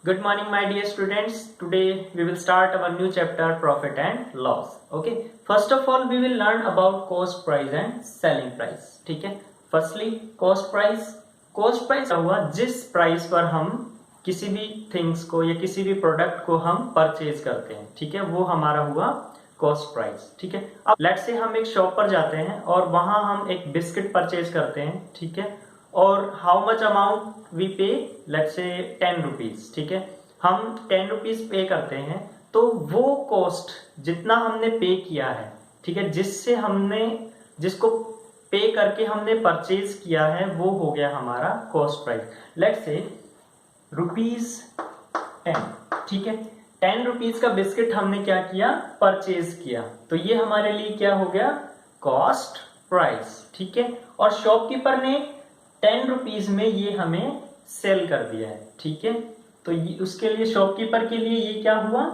Good morning, my dear students. Today we will start our new chapter, profit and loss. Okay. First of all, we will learn about cost price and selling price. ठीक है. Firstly, cost price. Cost price हुआ जिस price पर हम किसी भी things को या किसी भी प्रोडक्ट को हम परचेज करते हैं. ठीक है, वो हमारा हुआ कॉस्ट प्राइस. ठीक है. अब लेट्स से हम एक शॉप पर जाते हैं और वहां हम एक बिस्किट परचेज करते हैं. ठीक है. और हाउ मच अमाउंट वी पे, लेट्स से 10 रुपीज. ठीक है, हम 10 रुपीज पे करते हैं. तो वो कॉस्ट जितना हमने पे किया है, ठीक है, जिसको पे करके हमने परचेज किया है, वो हो गया हमारा कॉस्ट प्राइस. Let's say ₹10. ठीक है, 10 रुपीज का बिस्किट हमने क्या किया, परचेज किया. तो ये हमारे लिए क्या हो गया, कॉस्ट प्राइस. ठीक है, और शॉपकीपर ने 10 रुपीज में ये हमें सेल कर दिया है. ठीक है, तो उसके लिए शॉपकीपर के लिए ये क्या हुआ,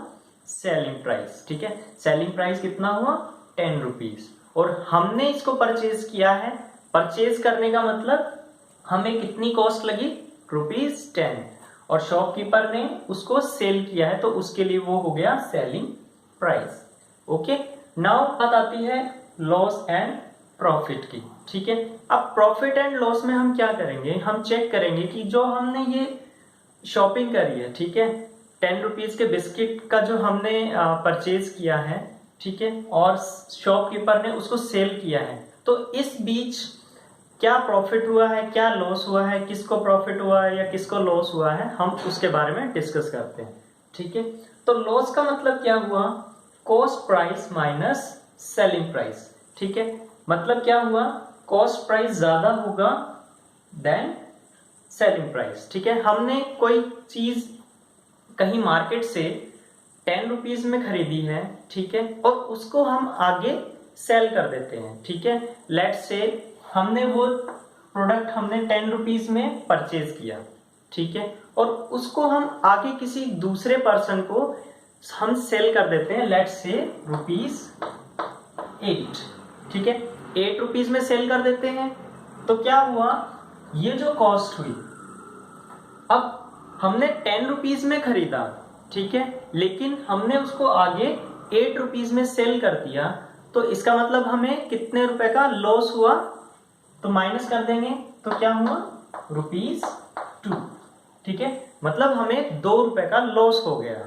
सेलिंग प्राइस. ठीक है, सेलिंग प्राइस कितना हुआ, 10 रुपीज. और हमने इसको परचेज किया है. परचेज करने का मतलब हमें कितनी कॉस्ट लगी, ₹10. और शॉपकीपर ने उसको सेल किया है, तो उसके लिए वो हो गया सेलिंग प्राइस. ओके, नाउ बात आती है लॉस एंड प्रॉफिट की. ठीक है, अब प्रॉफिट एंड लॉस में हम क्या करेंगे, हम चेक करेंगे कि जो हमने ये शॉपिंग करी है, ठीक है, 10 रुपीज के बिस्किट का जो हमने परचेज किया है, ठीक है, और शॉपकीपर ने उसको सेल किया है, तो इस बीच क्या प्रॉफिट हुआ है, क्या लॉस हुआ है, किसको प्रॉफिट हुआ है या किसको लॉस हुआ है, हम उसके बारे में डिस्कस करते हैं. ठीक है, तो लॉस का मतलब क्या हुआ, cost price minus selling price. ठीक है, मतलब क्या हुआ, कॉस्ट प्राइस ज्यादा होगा देन सेलिंग प्राइस. ठीक है, हमने कोई चीज कहीं मार्केट से 10 रुपीज में खरीदी है, ठीक है, और उसको हम आगे सेल कर देते हैं. ठीक है, लेट्स से हमने वो प्रोडक्ट हमने 10 रुपीज में परचेज किया, ठीक है, और उसको हम आगे किसी दूसरे पर्सन को हम सेल कर देते हैं, लेट्स से ₹8. ठीक है, 8 रुपीज में सेल कर देते हैं. तो क्या हुआ, ये जो कॉस्ट हुई, अब हमने 10 रुपीज में खरीदा, ठीक है, लेकिन हमने उसको आगे 8 रुपीज में सेल कर दिया. तो इसका मतलब हमें कितने रुपए का लॉस हुआ, तो माइनस कर देंगे, तो क्या हुआ, ₹2. ठीक है, मतलब हमें 2 रुपए का लॉस हो गया.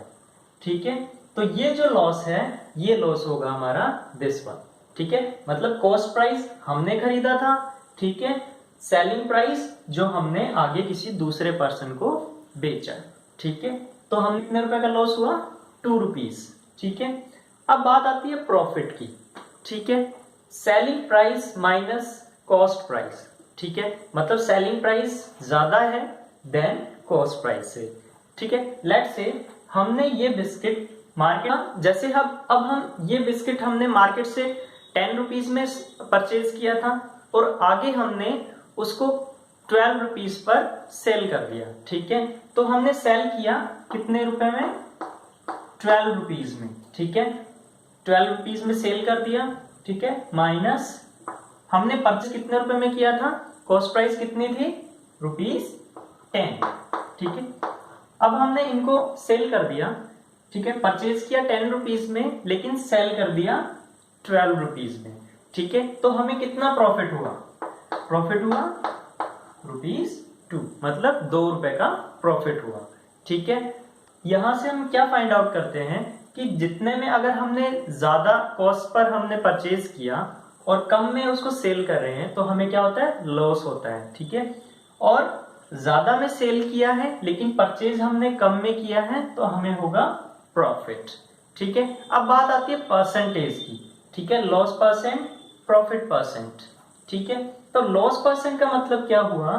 ठीक है, तो ये जो लॉस है, ये लॉस होगा हमारा दिस वन. ठीक है, मतलब कॉस्ट प्राइस हमने खरीदा था, ठीक है, सेलिंग प्राइस जो हमने आगे किसी दूसरे पर्सन को बेचा. ठीक है, तो हम कितने रुपए का लॉस हुआ, 2 रुपीज. ठीक है, अब बात आती है प्रॉफिट की. ठीक है, selling price minus cost price. ठीक है, मतलब सेलिंग प्राइस ज्यादा है देन कॉस्ट प्राइस से. ठीक है, लेट्स से हमने ये बिस्किट मार्केट, जैसे अब हम ये बिस्किट हमने मार्केट से 10 रुपीज में परचेज किया था और आगे हमने उसको 12 रुपीज पर सेल कर दिया. ठीक है, तो हमने सेल किया कितने रुपए में, 12 रुपीज में. ठीक है, 12 रुपीज में सेल कर दिया. ठीक है, माइनस हमने परचेज कितने रुपए में किया था, कॉस्ट प्राइस कितनी थी, ₹10. ठीक है, अब हमने इनको सेल कर दिया. ठीक है, परचेज किया 10 रुपीज में, लेकिन सेल कर दिया 12 रुपीज में. ठीक है, तो हमें कितना प्रॉफिट हुआ, प्रॉफिट हुआ ₹2, मतलब 2 रुपए का प्रॉफिट हुआ. ठीक है, यहां से हम क्या फाइंड आउट करते हैं कि जितने में अगर हमने ज्यादा कॉस्ट पर हमने परचेज किया और कम में उसको सेल कर रहे हैं, तो हमें क्या होता है, लॉस होता है. ठीक है, और ज्यादा में सेल किया है लेकिन परचेज हमने कम में किया है, तो हमें होगा प्रॉफिट. ठीक है, अब बात आती है परसेंटेज की. ठीक है, लॉस परसेंट, प्रॉफिट परसेंट. ठीक है, तो लॉस परसेंट का मतलब क्या हुआ,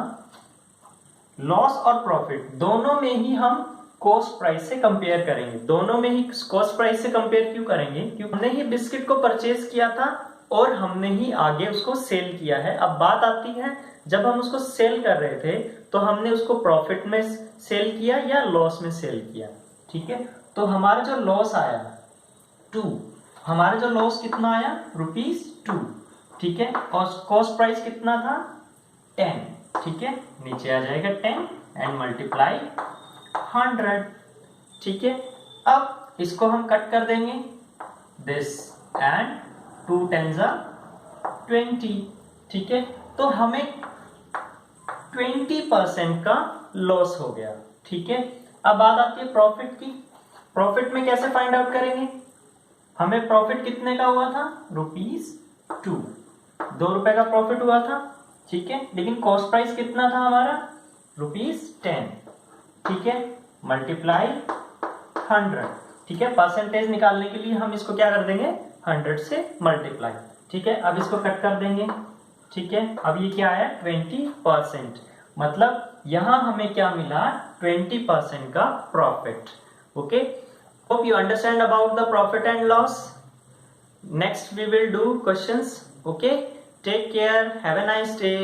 लॉस और प्रॉफिट दोनों में ही हम कॉस्ट प्राइस से कंपेयर करेंगे. दोनों में ही कॉस्ट प्राइस से कंपेयर क्यों करेंगे, क्योंकि हमने ही बिस्किट को परचेज किया था और हमने ही आगे उसको सेल किया है. अब बात आती है, जब हम उसको सेल कर रहे थे, तो हमने उसको प्रॉफिट में सेल किया या लॉस में सेल किया. ठीक है, तो हमारा जो लॉस आया 2, हमारा जो लॉस कितना आया, ₹2. ठीक है, और कॉस्ट प्राइस कितना था, 10. ठीक है, नीचे आ जाएगा 10 एंड मल्टीप्लाई 100, ठीक है। अब इसको हम कट कर देंगे, दिस एंड 2 10s are 20, ठीक है। तो हमें 20% का लॉस हो गया, ठीक है। अब बात आती है प्रॉफिट की। प्रॉफिट में कैसे फाइंड आउट करेंगे? हमें प्रॉफिट कितने का हुआ था? ₹2, 2 रुपए का प्रॉफिट हुआ था, ठीक है। लेकिन कॉस्ट प्राइस कितना था हमारा? ₹10, ठीक है, मल्टीप्लाई 100, ठीक है। परसेंटेज निकालने के लिए हम इसको क्या कर देंगे? 100 से मल्टीप्लाई, ठीक है। अब इसको कट कर देंगे, ठीक है। अब ये क्या है? 20%, मतलब यहां हमें क्या मिला? 20% का profit. Okay, hope you understand about the profit and loss. Next we will do questions. Okay, take care, have a nice day.